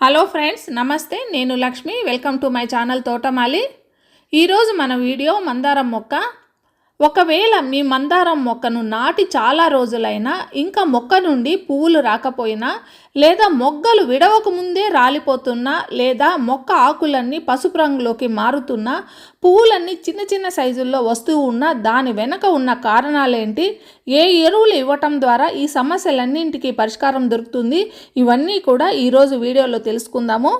Hello friends, నమస్తే. నేను Lakshmi. Welcome to my channel తోటమాలి. ఈరోజు మన వీడియో మందారం మొక్క. ఒకవేళ మీ మందారం మొక్కను నాటి చాలా రోజులైనా ఇంకా మొక్క నుండి పువ్వులు రాకపోయినా, లేదా మొగ్గలు విడవక ముందే రాలిపోతున్నా, లేదా మొక్క ఆకులన్నీ పసుపు రంగులోకి మారుతున్నా, పువ్వులన్నీ చిన్న చిన్న సైజుల్లో వస్తూ ఉన్నా, దాని వెనక ఉన్న కారణాలేంటి, ఏ ఎరువులు ఇవ్వటం ద్వారా ఈ సమస్యలన్నింటికి పరిష్కారం దొరుకుతుంది, ఇవన్నీ కూడా ఈరోజు వీడియోలో తెలుసుకుందాము.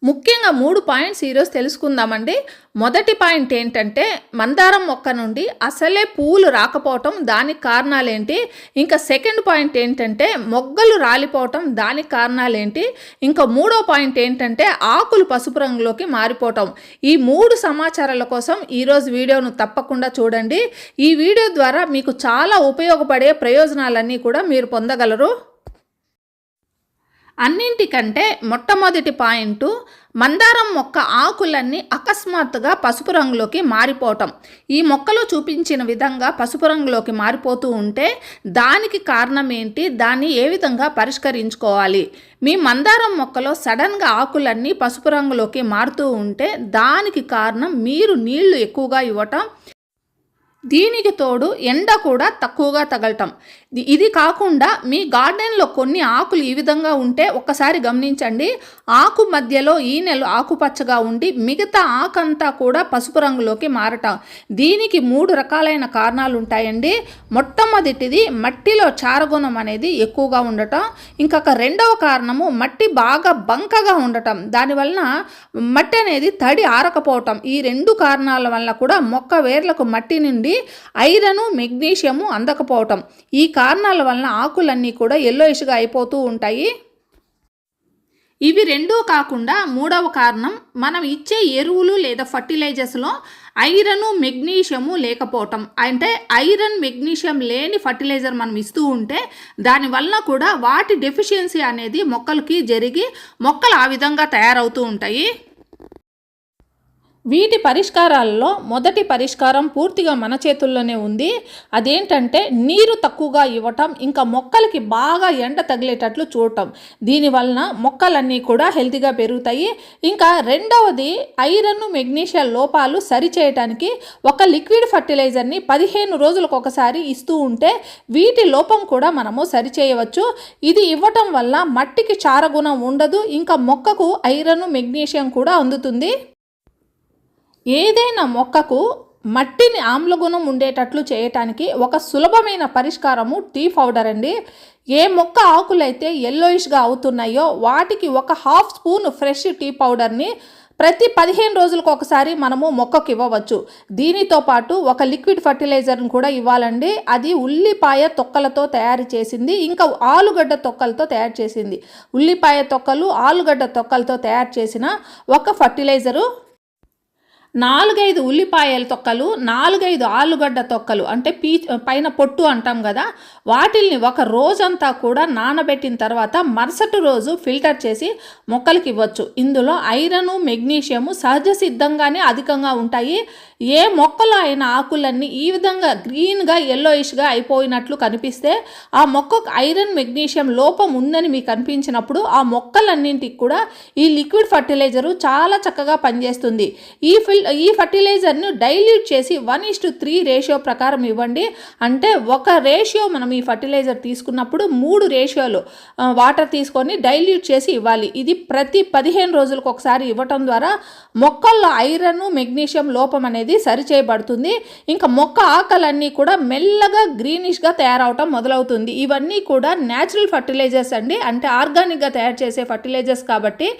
ముఖ్యంగా 3 పాయింట్స్ ఈరోజు తెలుసుకుందామండి. మొదటి పాయింట్ ఏంటంటే, మందారం మొక్క నుండి అసలే పువ్వులు రాకపోవటం, దానికి కారణాలేంటి. ఇంకా సెకండ్ పాయింట్ ఏంటంటే, మొగ్గలు రాలిపోవటం, దానికి కారణాలేంటి. ఇంకా మూడో పాయింట్ ఏంటంటే, ఆకులు పసుపు రంగులోకి మారిపోవటం. ఈ 3 సమాచారాల కోసం ఈరోజు వీడియోను తప్పకుండా చూడండి. ఈ వీడియో ద్వారా మీకు చాలా ఉపయోగపడే ప్రయోజనాలన్నీ కూడా మీరు పొందగలరు. అన్నింటికంటే మొట్టమొదటి పాయింట్, మందారం మొక్క ఆకులన్నీ అకస్మాత్తుగా పసుపు రంగులోకి మారిపోవటం. ఈ మొక్కలో చూపించిన విధంగా పసుపు రంగులోకి మారిపోతూ ఉంటే దానికి కారణం ఏంటి, దాన్ని ఏ విధంగా పరిష్కరించుకోవాలి. మీ మందారం మొక్కలో సడన్గా ఆకులన్నీ పసుపు రంగులోకి మారుతూ ఉంటే దానికి కారణం మీరు నీళ్లు ఎక్కువగా ఇవ్వటం, దీనికి తోడు ఎండ కూడా తక్కువగా తగలటం. ఇది కాకుండా మీ గార్డెన్లో కొన్ని ఆకులు ఈ విధంగా ఉంటే ఒక్కసారి గమనించండి. ఆకు మధ్యలో ఈనెలు ఆకుపచ్చగా ఉండి మిగతా ఆకంతా కూడా పసుపు రంగులోకి మారటం. దీనికి 3 రకాలైన కారణాలు ఉంటాయండి. మొట్టమొదటిది మట్టిలో చారగుణం అనేది ఎక్కువగా ఉండటం. ఇంకొక రెండవ కారణము మట్టి బాగా బంకగా ఉండటం, దానివలన మట్టి అనేది తడి ఆరకపోవటం. ఈ 2 కారణాల వల్ల కూడా మొక్క వేర్లకు మట్టి నుండి ఐరన్, మెగ్నీషియము అందకపోవటం. ఈ కారణాల వలన ఆకులన్నీ కూడా ఎల్లోయిష్గా అయిపోతూ ఉంటాయి. ఇవి 2 కాకుండా మూడవ కారణం, మనం ఇచ్చే ఎరువులు లేదా ఫర్టిలైజర్స్లో ఐరన్, మెగ్నీషియము లేకపోవటం. అంటే ఐరన్, మెగ్నీషియం లేని ఫర్టిలైజర్ మనం ఇస్తూ ఉంటే దానివల్ల కూడా వాటి డెఫిషియన్సీ అనేది మొక్కలకి జరిగి మొక్కలు ఆ విధంగా తయారవుతూ ఉంటాయి. వీటి పరిష్కారాలలో మొదటి పరిష్కారం పూర్తిగా మన చేతుల్లోనే ఉంది. అదేంటంటే నీరు తక్కువగా ఇవ్వటం, ఇంకా మొక్కలకి బాగా ఎండ తగిలేటట్లు చూడటం. దీనివలన మొక్కలన్నీ కూడా హెల్తీగా పెరుగుతాయి. ఇంకా రెండవది, ఐరన్, మెగ్నీషియం లోపాలు సరిచేయటానికి ఒక లిక్విడ్ ఫర్టిలైజర్ని 15 రోజులకు ఒకసారి ఇస్తూ ఉంటే వీటి లోపం కూడా మనము సరిచేయవచ్చు. ఇది ఇవ్వటం వల్ల మట్టికి చారగుణం ఉండదు, ఇంకా మొక్కకు ఐరన్, మెగ్నీషియం కూడా అందుతుంది. ఏదైనా మొక్కకు మట్టిని ఆమ్లగుణం ఉండేటట్లు చేయటానికి ఒక సులభమైన పరిష్కారము టీ పౌడర్ అండి. ఏ మొక్క ఆకులైతే ఎల్లోయిష్గా అవుతున్నాయో వాటికి ఒక 1/2 స్పూన్ ఫ్రెష్ టీ పౌడర్ని ప్రతి 15 రోజులకు ఒకసారి మనము మొక్కకు ఇవ్వవచ్చు. దీనితో పాటు ఒక లిక్విడ్ ఫర్టిలైజర్ని కూడా ఇవ్వాలండి. అది ఉల్లిపాయ తొక్కలతో తయారు చేసింది, ఇంకా ఆలుగడ్డ తొక్కలతో తయారు చేసింది. ఉల్లిపాయ తొక్కలు, ఆలుగడ్డ తొక్కలతో తయారు చేసిన ఒక ఫర్టిలైజరు, 4-5 ఉల్లిపాయల తొక్కలు, 4-5 ఆలుగడ్డ తొక్కలు, అంటే పైన పొట్టు అంటాం కదా, వాటిల్ని ఒక రోజంతా కూడా నానబెట్టిన తర్వాత మరుసటి రోజు ఫిల్టర్ చేసి మొక్కలకి ఇవ్వచ్చు. ఇందులో ఐరన్, మెగ్నీషియము సహజ సిద్ధంగానే అధికంగా ఉంటాయి. ఏ మొక్కలో అయిన ఆకులన్నీ ఈ విధంగా గ్రీన్గా, ఎల్లోయిష్గా అయిపోయినట్లు కనిపిస్తే ఆ మొక్కకు ఐరన్, మెగ్నీషియం లోపం ఉందని మీకు అనిపించినప్పుడు ఆ మొక్కలన్నింటికి కూడా ఈ లిక్విడ్ ఫర్టిలైజరు చాలా చక్కగా పనిచేస్తుంది. ఈ ఫర్టిలైజర్ను డైల్యూట్ చేసి 1:3 రేషియో ప్రకారం ఇవ్వండి. అంటే ఒక రేషియో మనం ఈ ఫర్టిలైజర్ తీసుకున్నప్పుడు 3 రేషియోలు వాటర్ తీసుకొని డైల్యూట్ చేసి ఇవ్వాలి. ఇది ప్రతి 15 రోజులకు ఒకసారి ఇవ్వటం ద్వారా మొక్కల్లో ఐరన్, మెగ్నీషియం లోపం అనేది సరిచేయబడుతుంది. ఇంకా మొక్క ఆకలన్నీ కూడా మెల్లగా గ్రీనిష్గా తయారవటం మొదలవుతుంది. ఇవన్నీ కూడా న్యాచురల్ ఫర్టిలైజర్స్ అండి, అంటే ఆర్గానిక్గా తయారు చేసే ఫర్టిలైజర్స్ కాబట్టి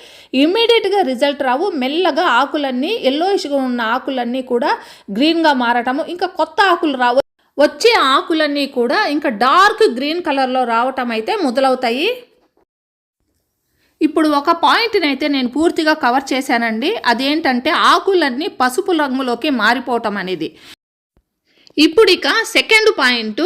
ఇమ్మీడియట్గా రిజల్ట్ రావు. మెల్లగా ఆకులన్నీ ఎల్లోయిష్గా ఉన్న ఆకులన్నీ కూడా గ్రీన్గా మారటము, ఇంకా కొత్త ఆకులు రావు, వచ్చే ఆకులన్నీ కూడా ఇంకా డార్క్ గ్రీన్ కలర్లో రావటం అయితే మొదలవుతాయి. ఇప్పుడు ఒక పాయింట్ని అయితే నేను పూర్తిగా కవర్ చేశానండి. అదేంటంటే ఆకులన్నీ పసుపు రంగులోకి మారిపోవటం అనేది. ఇప్పుడు ఇక సెకండ్ పాయింట్,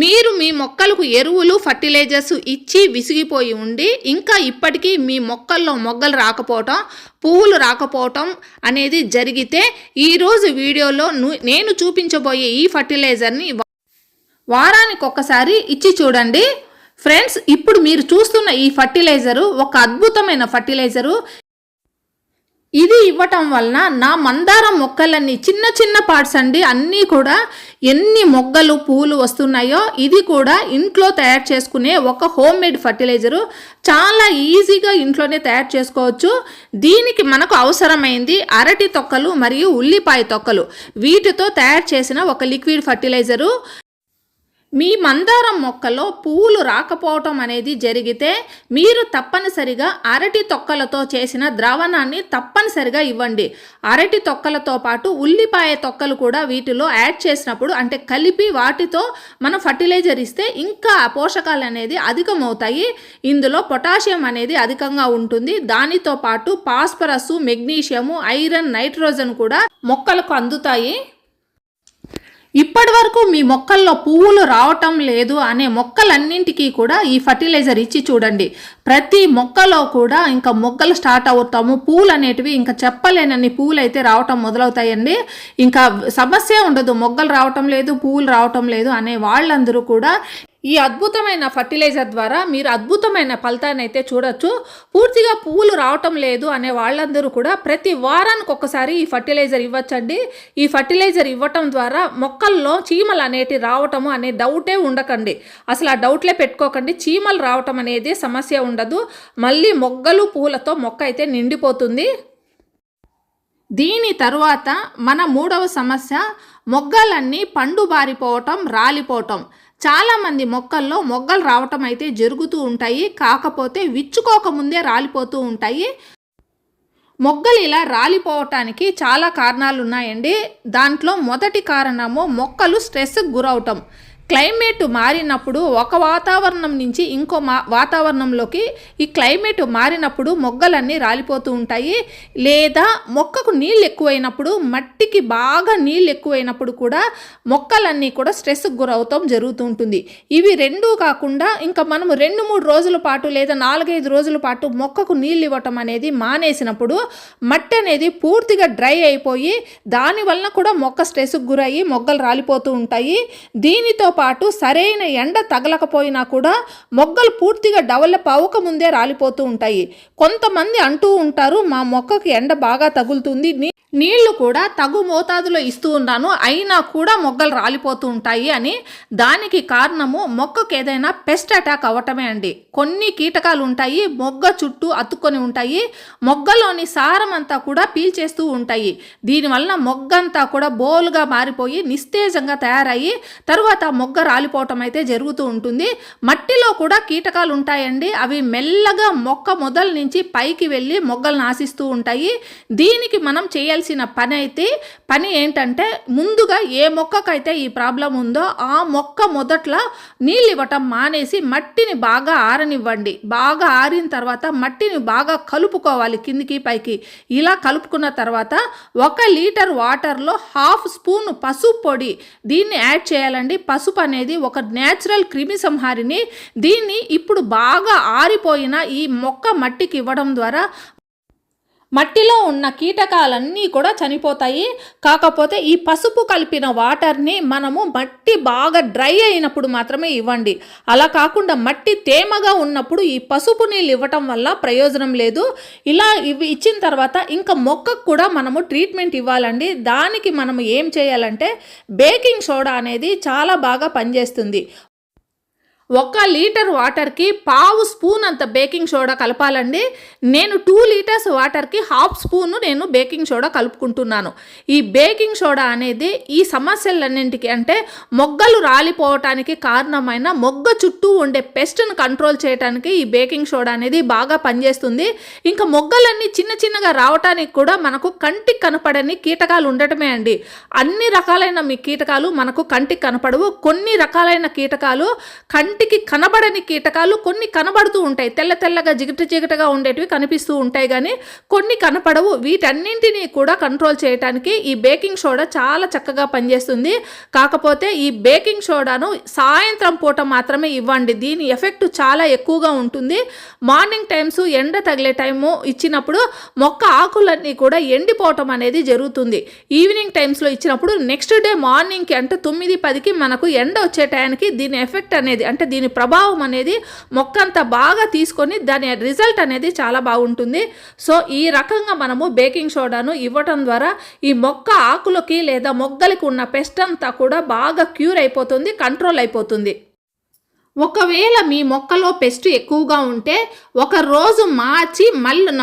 మీరు మీ మొక్కలకు ఎరువులు, ఫర్టిలైజర్స్ ఇచ్చి విసిగిపోయి ఉండి ఇంకా ఇప్పటికీ మీ మొక్కల్లో మొగ్గలు రాకపోవటం, పువ్వులు రాకపోవటం అనేది జరిగితే ఈరోజు వీడియోలో నేను చూపించబోయే ఈ ఫర్టిలైజర్ని వారానికి ఒక్కసారి ఇచ్చి చూడండి. ఫ్రెండ్స్, ఇప్పుడు మీరు చూస్తున్న ఈ ఫర్టిలైజరు ఒక అద్భుతమైన ఫర్టిలైజరు. ఇది ఇవ్వటం వలన నా మందారం మొక్కలన్నీ చిన్న చిన్న పార్ట్స్ అండి, అన్నీ కూడా ఎన్ని మొగ్గలు పూలు వస్తున్నాయో ఇది కూడా ఇంట్లో తయారు చేసుకునే ఒక హోమ్ మేడ్ ఫర్టిలైజరు. చాలా ఈజీగా ఇంట్లోనే తయారు చేసుకోవచ్చు. దీనికి మనకు అవసరమైంది అరటి తొక్కలు మరియు ఉల్లిపాయ తొక్కలు. వీటితో తయారు చేసిన ఒక లిక్విడ్ ఫర్టిలైజరు. మీ మందారం మొక్కలో పువ్వులు రాకపోవటం అనేది జరిగితే మీరు తప్పనిసరిగా అరటి తొక్కలతో చేసిన ద్రావణాన్ని తప్పనిసరిగా ఇవ్వండి. అరటి తొక్కలతో పాటు ఉల్లిపాయ తొక్కలు కూడా వీటిలో యాడ్ చేసినప్పుడు, అంటే కలిపి వాటితో మనం ఫర్టిలైజర్ ఇస్తే ఇంకా పోషకాలు అనేది అధికమవుతాయి. ఇందులో పొటాషియం అనేది అధికంగా ఉంటుంది. దానితో పాటు ఫాస్ఫరస్, మెగ్నీషియము, ఐరన్, నైట్రోజన్ కూడా మొక్కలకు అందుతాయి. ఇప్పటి వరకు మీ మొక్కల్లో పువ్వులు రావటం లేదు అనే మొక్కలన్నింటికీ కూడా ఈ ఫర్టిలైజర్ ఇచ్చి చూడండి. ప్రతి మొక్కలో కూడా ఇంకా మొగ్గలు స్టార్ట్ అవుతాము. పూలు అనేటివి ఇంకా చెప్పలేనన్ని పూలు అయితే రావటం మొదలవుతాయండి. ఇంకా సమస్య ఉండదు, మొగ్గలు రావటం లేదు, పువ్వులు రావటం లేదు అనే వాళ్ళందరూ కూడా ఈ అద్భుతమైన ఫర్టిలైజర్ ద్వారా మీరు అద్భుతమైన ఫలితాన్ని అయితే చూడొచ్చు. పూర్తిగా పువ్వులు రావటం లేదు అనే వాళ్ళందరూ కూడా ప్రతి వారానికి ఒక్కసారి ఈ ఫర్టిలైజర్ ఇవ్వచ్చండి. ఈ ఫర్టిలైజర్ ఇవ్వటం ద్వారా మొక్కల్లో చీమలు అనేటి రావటము అనే డౌటే ఉండకండి. అసలు ఆ డౌట్లే పెట్టుకోకండి. చీమలు రావటం అనేది సమస్య ఉండదు. మళ్ళీ మొగ్గలు పూలతో మొక్క అయితే నిండిపోతుంది. దీని తరువాత మన మూడవ సమస్య మొగ్గలన్నీ పండు బారిపోవటం, రాలిపోవటం. చాలామంది మొక్కల్లో మొగ్గలు రావటం అయితే జరుగుతూ ఉంటాయి. కాకపోతే విచ్చుకోకముందే రాలిపోతూ ఉంటాయి. మొగ్గలు ఇలా రాలిపోవటానికి చాలా కారణాలు ఉన్నాయండి. దాంట్లో మొదటి కారణము మొక్కలు స్ట్రెస్కి గురవటం. క్లైమేట్ మారినప్పుడు ఒక వాతావరణం నుంచి ఇంకో వాతావరణంలోకి ఈ క్లైమేట్ మారినప్పుడు మొగ్గలన్నీ రాలిపోతూ ఉంటాయి. లేదా మొక్కకు నీళ్ళు ఎక్కువైనప్పుడు, మట్టికి బాగా నీళ్ళు ఎక్కువైనప్పుడు కూడా మొక్కలన్నీ కూడా స్ట్రెస్కి గురవుతాం జరుగుతూ ఉంటుంది. ఇవి రెండూ కాకుండా ఇంకా మనము 2-3 రోజుల పాటు లేదా 4-5 రోజుల పాటు మొక్కకు నీళ్ళు ఇవ్వటం అనేది మానేసినప్పుడు మట్టి అనేది పూర్తిగా డ్రై అయిపోయి దానివల్ల కూడా మొక్క స్ట్రెస్కి గురయ్యి మొగ్గలు రాలిపోతూ ఉంటాయి. దీనితో పాటు సరైన ఎండ తగలకపోయినా కూడా మొగ్గలు పూర్తిగా డెవలప్ అవ్వకముందే రాలిపోతూ ఉంటాయి. కొంతమంది అంటూ ఉంటారు, మా మొక్కకి ఎండ బాగా తగులుతుంది, నీళ్లు కూడా తగు మోతాదులో ఇస్తూ ఉన్నాను, అయినా కూడా మొగ్గలు రాలిపోతూ ఉంటాయి అని. దానికి కారణము మొక్కకు ఏదైనా పెస్ట్ అటాక్ అవ్వటమే అండి. కొన్ని కీటకాలు ఉంటాయి, మొగ్గ చుట్టూ అతుక్కొని ఉంటాయి, మొగ్గలోని సారం అంతా కూడా పీల్చేస్తూ ఉంటాయి. దీనివల్ల మొగ్గ అంతా కూడా బోలుగా మారిపోయి నిస్తేజంగా తయారయ్యి తరువాత మొగ్గ రాలిపోవటం అయితే జరుగుతూ ఉంటుంది. మట్టిలో కూడా కీటకాలు ఉంటాయండి. అవి మెల్లగా మొక్క మొదల నుంచి పైకి వెళ్ళి మొగ్గలు నాశిస్తూ ఉంటాయి. దీనికి మనం చేయాల్సిన పని ఏంటంటే, ముందుగా ఏ మొక్కకైతే ఈ ప్రాబ్లం ఉందో ఆ మొక్క మొదట్లో నీళ్ళు ఇవ్వటం మానేసి మట్టిని బాగా ఆరనివ్వండి. బాగా ఆరిన తర్వాత మట్టిని బాగా కలుపుకోవాలి కిందికి పైకి. ఇలా కలుపుకున్న తర్వాత 1 లీటర్ వాటర్లో 1/2 స్పూన్ పసుపు పొడి దీన్ని యాడ్ చేయాలండి. పసుపు అనేది ఒక న్యాచురల్ క్రిమి సంహారిని. దీన్ని ఇప్పుడు బాగా ఆరిపోయిన ఈ మొక్క మట్టికి ఇవ్వడం ద్వారా మట్టిలో ఉన్న కీటకాలన్నీ కూడా చనిపోతాయి. కాకపోతే ఈ పసుపు కలిపిన వాటర్ని మనము మట్టి బాగా డ్రై అయినప్పుడు మాత్రమే ఇవ్వండి. అలా కాకుండా మట్టి తేమగా ఉన్నప్పుడు ఈ పసుపు నీళ్ళు ఇవ్వటం వల్ల ప్రయోజనం లేదు. ఇలా ఇవి ఇచ్చిన తర్వాత ఇంకా మొక్కకు కూడా మనము ట్రీట్మెంట్ ఇవ్వాలండి. దానికి మనము ఏం చేయాలంటే, బేకింగ్ సోడా అనేది చాలా బాగా పనిచేస్తుంది. 1 లీటర్ వాటర్కి 1/2 స్పూన్ అంత బేకింగ్ సోడా కలపాలండి. నేను 2 లీటర్స్ వాటర్కి 1/2 స్పూను నేను బేకింగ్ సోడా కలుపుకుంటున్నాను. ఈ బేకింగ్ సోడా అనేది ఈ సమస్యలన్నింటికి, అంటే మొగ్గలు రాలిపోవటానికి కారణమైన మొగ్గ చుట్టూ ఉండే పెస్ట్ను కంట్రోల్ చేయడానికి ఈ బేకింగ్ సోడా అనేది బాగా పనిచేస్తుంది. ఇంకా మొగ్గలన్నీ చిన్న చిన్నగా రావటానికి కూడా మనకు కంటికి కనపడని కీటకాలు ఉండటమే అండి. అన్ని రకాలైన మీ కీటకాలు మనకు కంటికి కనపడవు. కొన్ని రకాలైన కీటకాలు కంటికి కనబడని కీటకాలు కొన్ని కనబడుతూ ఉంటాయి. తెల్ల తెల్లగా జిగటగా ఉండేటివి కనిపిస్తూ ఉంటాయి, కానీ కొన్ని కనపడవు. వీటన్నింటినీ కూడా కంట్రోల్ చేయడానికి ఈ బేకింగ్ సోడా చాలా చక్కగా పనిచేస్తుంది. కాకపోతే ఈ బేకింగ్ సోడాను సాయంత్రం పూట మాత్రమే ఇవ్వండి. దీని ఎఫెక్ట్ చాలా ఎక్కువగా ఉంటుంది. మార్నింగ్ టైమ్స్ ఎండ తగిలే టైము ఇచ్చినప్పుడు మొక్క ఆకులన్నీ కూడా ఎండిపోవటం అనేది జరుగుతుంది. ఈవినింగ్ టైమ్స్లో ఇచ్చినప్పుడు నెక్స్ట్ డే మార్నింగ్కి, అంటే 9-10కి మనకు ఎండ వచ్చే టైంకి దీని ఎఫెక్ట్ అనేది, అంటే ఎందుకంటే దీని ప్రభావం అనేది మొక్క అంతా బాగా తీసుకొని దాని రిజల్ట్ అనేది చాలా బాగుంటుంది. సో ఈ రకంగా మనము బేకింగ్ సోడాను ఇవ్వటం ద్వారా ఈ మొక్క ఆకులకి లేదా మొగ్గలకి ఉన్న పెస్ట్ అంతా కూడా బాగా క్యూర్ అయిపోతుంది, కంట్రోల్ అయిపోతుంది. ఒకవేళ మీ మొక్కలో పెస్ట్ ఎక్కువగా ఉంటే ఒక రోజు మార్చి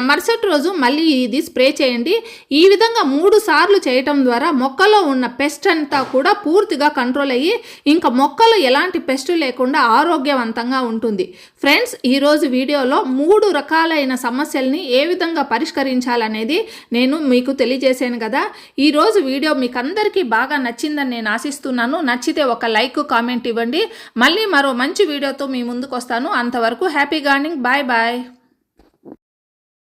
మరుసటి రోజు మళ్ళీ ఇది స్ప్రే చేయండి. ఈ విధంగా 3 సార్లు చేయటం ద్వారా మొక్కలో ఉన్న పెస్ట్ అంతా కూడా పూర్తిగా కంట్రోల్ అయ్యి ఇంకా మొక్కలు ఎలాంటి పెస్ట్ లేకుండా ఆరోగ్యవంతంగా ఉంటుంది. ఫ్రెండ్స్, ఈరోజు వీడియోలో 3 రకాలైన సమస్యల్ని ఏ విధంగా పరిష్కరించాలనేది నేను మీకు తెలియజేశాను కదా. ఈరోజు వీడియో మీకు అందరికీ బాగా నచ్చిందని నేను ఆశిస్తున్నాను. నచ్చితే ఒక లైక్, కామెంట్ ఇవ్వండి. మళ్ళీ మరో మంచి వీడియోతో మీ ముందుకు వస్తాను. అంతవరకు హ్యాపీ గార్డెనింగ్. Bye bye.